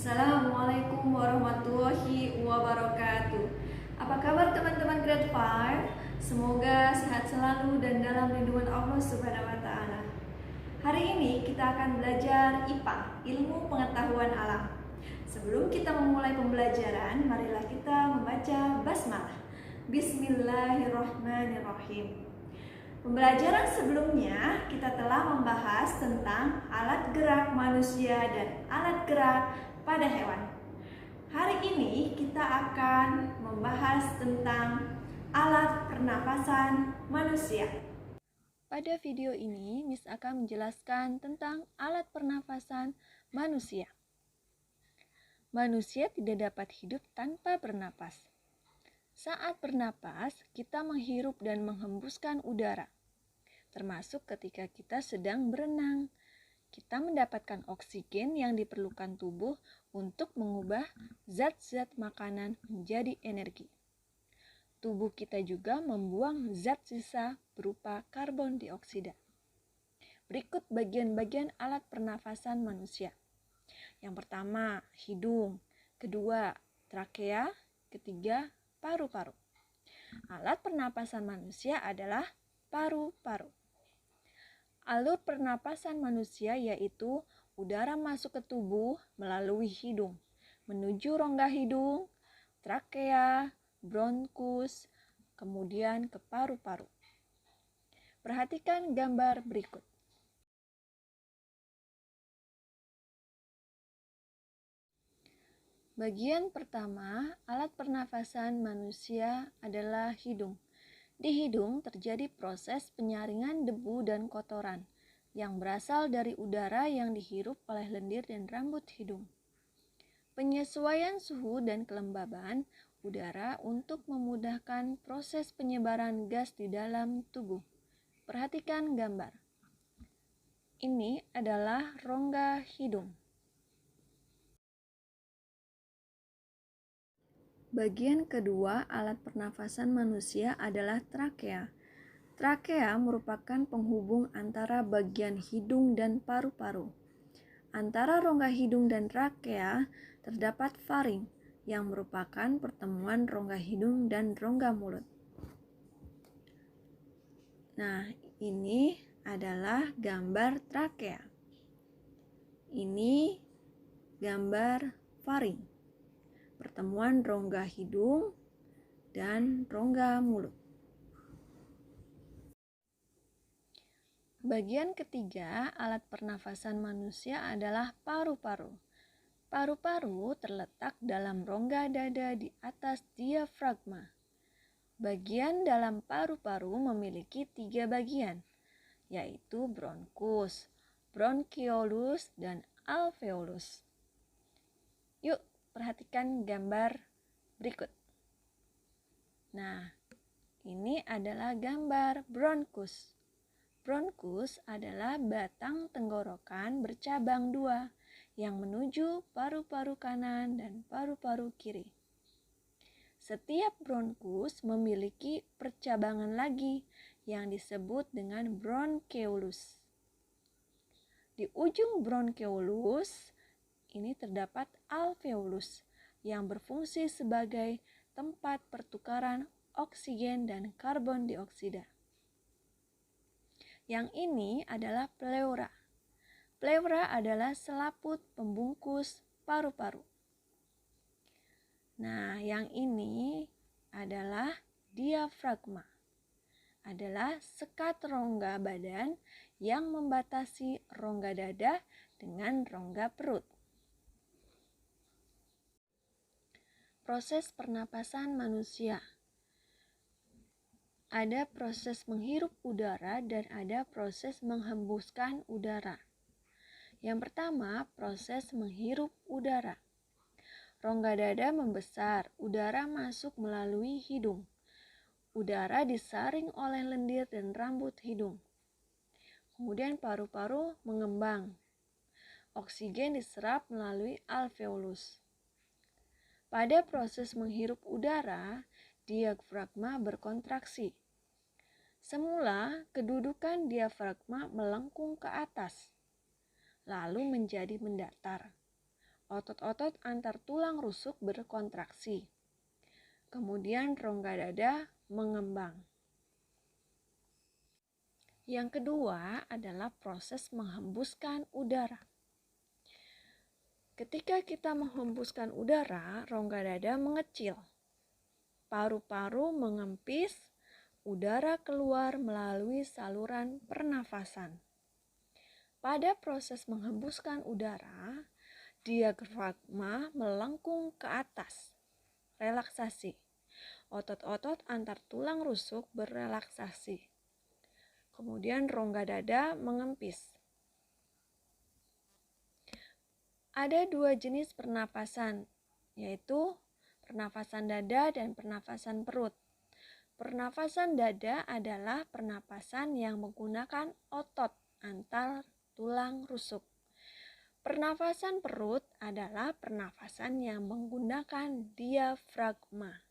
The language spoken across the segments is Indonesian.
Assalamualaikum warahmatullahi wabarakatuh. Apa kabar teman-teman Grade 5? Semoga sehat selalu dan dalam lindungan Allah Subhanahu wa taala. Hari ini kita akan belajar IPA, Ilmu Pengetahuan Alam. Sebelum kita memulai pembelajaran, marilah kita membaca basmalah. Bismillahirrahmanirrahim. Pembelajaran sebelumnya kita telah membahas tentang alat gerak manusia dan alat gerak pada hewan. Hari ini kita akan membahas tentang alat pernapasan manusia. Pada video ini, Miss akan menjelaskan tentang alat pernapasan manusia. Manusia tidak dapat hidup tanpa bernapas. Saat bernapas, kita menghirup dan menghembuskan udara. Termasuk ketika kita sedang berenang, kita mendapatkan oksigen yang diperlukan tubuh untuk mengubah zat-zat makanan menjadi energi. Tubuh kita juga membuang zat sisa berupa karbon dioksida. Berikut bagian-bagian alat pernafasan manusia. Yang pertama, hidung. Kedua, trakea. Ketiga, paru-paru. Alat pernapasan manusia adalah paru-paru. Alur pernapasan manusia yaitu udara masuk ke tubuh melalui hidung, menuju rongga hidung, trakea, bronkus, kemudian ke paru-paru. Perhatikan gambar berikut. Bagian pertama, alat pernafasan manusia adalah hidung. Di hidung terjadi proses penyaringan debu dan kotoran yang berasal dari udara yang dihirup oleh lendir dan rambut hidung. Penyesuaian suhu dan kelembaban udara untuk memudahkan proses penyebaran gas di dalam tubuh. Perhatikan gambar. Ini adalah rongga hidung. Bagian kedua alat pernafasan manusia adalah trakea. Trakea merupakan penghubung antara bagian hidung dan paru-paru. Antara rongga hidung dan trakea terdapat faring yang merupakan pertemuan rongga hidung dan rongga mulut. Nah, ini adalah gambar trakea. Ini gambar faring. Pertemuan rongga hidung dan rongga mulut. Bagian ketiga alat pernafasan manusia adalah paru-paru. Paru-paru terletak dalam rongga dada di atas diafragma. Bagian dalam paru-paru memiliki 3 bagian, yaitu bronkus, bronkiolus, dan alveolus. Yuk, perhatikan gambar berikut. Nah, ini adalah gambar bronkus. Bronkus adalah batang tenggorokan bercabang 2 yang menuju paru-paru kanan dan paru-paru kiri. Setiap bronkus memiliki percabangan lagi yang disebut dengan bronkeolus. Di ujung bronkeolus ini terdapat alveolus yang berfungsi sebagai tempat pertukaran oksigen dan karbon dioksida. Yang ini adalah pleura. Pleura adalah selaput pembungkus paru-paru. Nah, yang ini adalah diafragma. Adalah sekat rongga badan yang membatasi rongga dada dengan rongga perut. Proses pernapasan manusia. Ada proses menghirup udara dan ada proses menghembuskan udara. Yang pertama, proses menghirup udara. Rongga dada membesar, udara masuk melalui hidung. Udara disaring oleh lendir dan rambut hidung. Kemudian paru-paru mengembang. Oksigen diserap melalui alveolus. Pada proses menghirup udara, diafragma berkontraksi. Semula, kedudukan diafragma melengkung ke atas, lalu menjadi mendatar. Otot-otot antar tulang rusuk berkontraksi. Kemudian rongga dada mengembang. Yang kedua adalah proses menghembuskan udara. Ketika kita menghembuskan udara, rongga dada mengecil. Paru-paru mengempis, udara keluar melalui saluran pernafasan. Pada proses menghembuskan udara, diafragma melengkung ke atas. Relaksasi. Otot-otot antar tulang rusuk berrelaksasi. Kemudian rongga dada mengempis. Ada dua jenis pernapasan, yaitu pernafasan dada dan pernafasan perut. Pernafasan dada adalah pernapasan yang menggunakan otot antar tulang rusuk. Pernafasan perut adalah pernafasan yang menggunakan diafragma.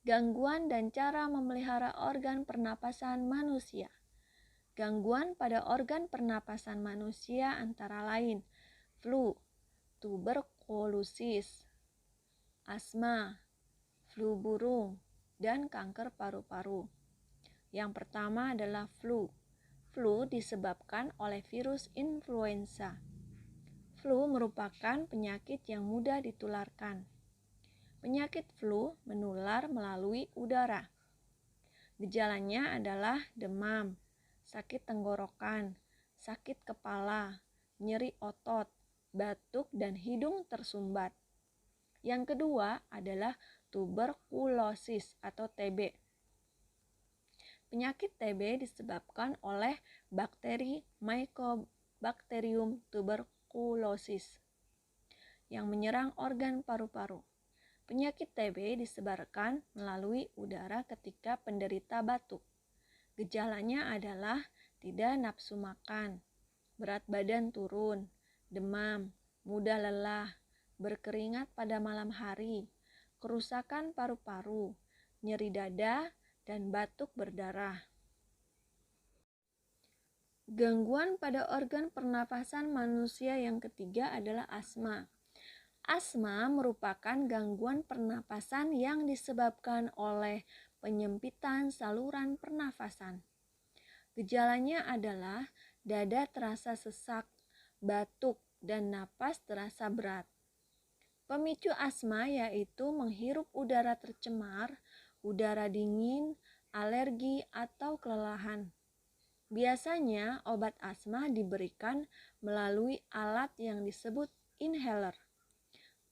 Gangguan dan cara memelihara organ pernapasan manusia. Gangguan pada organ pernapasan manusia antara lain flu, tuberkulosis, asma, flu burung, dan kanker paru-paru. Yang pertama adalah flu. Flu disebabkan oleh virus influenza. Flu merupakan penyakit yang mudah ditularkan. Penyakit flu menular melalui udara. Gejalanya adalah demam, sakit tenggorokan, sakit kepala, nyeri otot, batuk, dan hidung tersumbat. Yang kedua adalah tuberkulosis atau TB. Penyakit TB disebabkan oleh bakteri Mycobacterium tuberculosis yang menyerang organ paru-paru. Penyakit TB disebarkan melalui udara ketika penderita batuk. Gejalanya adalah tidak nafsu makan, berat badan turun, demam, mudah lelah, berkeringat pada malam hari, kerusakan paru-paru, nyeri dada, dan batuk berdarah. Gangguan pada organ pernafasan manusia yang ketiga adalah asma. Asma merupakan gangguan pernapasan yang disebabkan oleh penyempitan saluran pernafasan. Gejalanya adalah dada terasa sesak, batuk, dan napas terasa berat. Pemicu asma yaitu menghirup udara tercemar, udara dingin, alergi, atau kelelahan. Biasanya obat asma diberikan melalui alat yang disebut inhaler.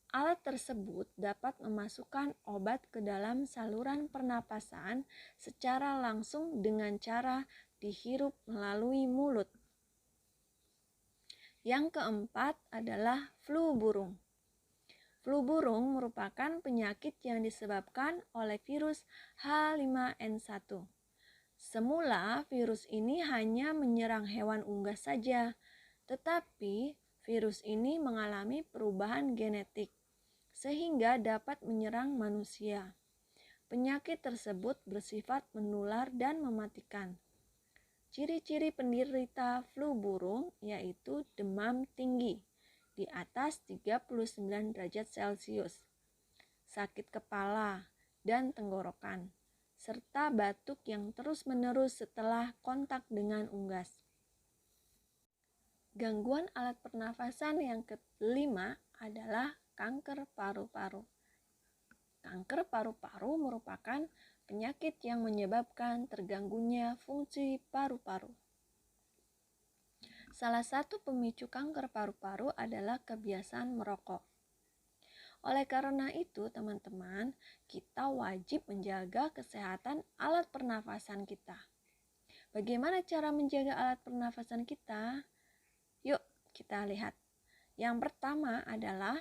Alat tersebut dapat memasukkan obat ke dalam saluran pernapasan secara langsung dengan cara dihirup melalui mulut. Yang keempat adalah flu burung. Flu burung merupakan penyakit yang disebabkan oleh virus H5N1. Semula virus ini hanya menyerang hewan unggas saja, tetapi virus ini mengalami perubahan genetik sehingga dapat menyerang manusia. Penyakit tersebut bersifat menular dan mematikan. Ciri-ciri penderita flu burung yaitu demam tinggi di atas 39 derajat Celcius, sakit kepala dan tenggorokan, serta batuk yang terus-menerus setelah kontak dengan unggas. Gangguan alat pernafasan yang kelima adalah kanker paru-paru. Kanker paru-paru merupakan penyakit yang menyebabkan terganggunya fungsi paru-paru. Salah satu pemicu kanker paru-paru adalah kebiasaan merokok. Oleh karena itu, teman-teman, kita wajib menjaga kesehatan alat pernafasan kita. Bagaimana cara menjaga alat pernafasan kita? Yuk, kita lihat. Yang pertama adalah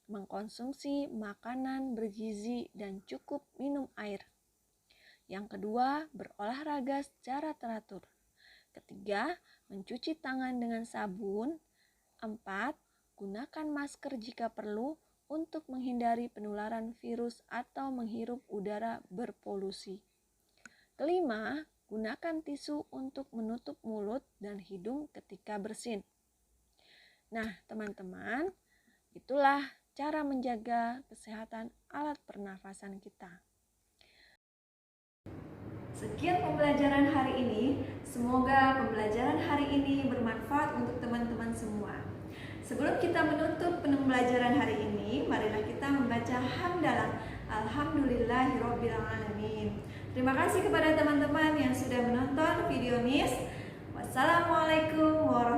mengkonsumsi makanan bergizi dan cukup minum air. Yang kedua, berolahraga secara teratur. Ketiga, mencuci tangan dengan sabun. 4. Gunakan masker jika perlu untuk menghindari penularan virus atau menghirup udara berpolusi. Kelima, gunakan tisu untuk menutup mulut dan hidung ketika bersin. Nah, teman-teman, itulah cara menjaga kesehatan alat pernafasan kita. Sekian pembelajaran hari ini. Semoga pembelajaran hari ini bermanfaat untuk teman-teman semua. Sebelum kita menutup pembelajaran hari ini, marilah kita membaca hamdalah. Alhamdulillahirobbilalamin. Terima kasih kepada teman-teman yang sudah menonton video Miss. Wassalamualaikum warahmatullahi wabarakatuh.